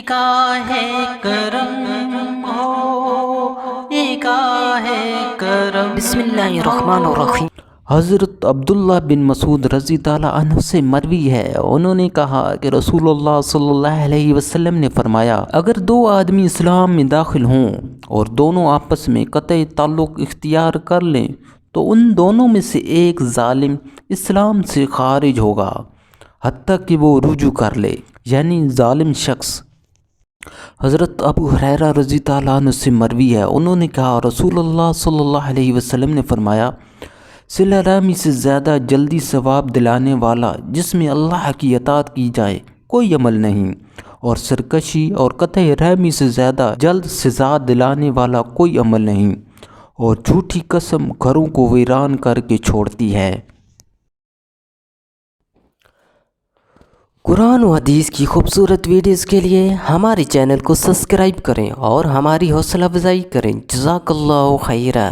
نکاح کرم ہو، نکاح کرم۔ بسم اللہ الرحمن الرحیم۔ حضرت عبداللہ بن مسعود رضی اللہ عنہ سے مروی ہے، انہوں نے کہا کہ رسول اللہ صلی اللہ علیہ وسلم نے فرمایا، اگر دو آدمی اسلام میں داخل ہوں اور دونوں آپس میں قطع تعلق اختیار کر لیں تو ان دونوں میں سے ایک ظالم اسلام سے خارج ہوگا حتیٰ کہ وہ رجوع کر لے، یعنی ظالم شخص۔ حضرت ابو ہریرہ رضی اللہ عنہ سے مروی ہے، انہوں نے کہا رسول اللہ صلی اللہ علیہ وسلم نے فرمایا، صلہ رحمی سے زیادہ جلدی ثواب دلانے والا جس میں اللہ کی اطاعت کی جائے کوئی عمل نہیں، اور سرکشی اور قطع رحمی سے زیادہ جلد سزا دلانے والا کوئی عمل نہیں، اور جھوٹی قسم گھروں کو ویران کر کے چھوڑتی ہے۔ قرآن و حدیث کی خوبصورت ویڈیوز کے لیے ہمارے چینل کو سبسکرائب کریں اور ہماری حوصلہ افزائی کریں۔ جزاک اللہ خیرہ۔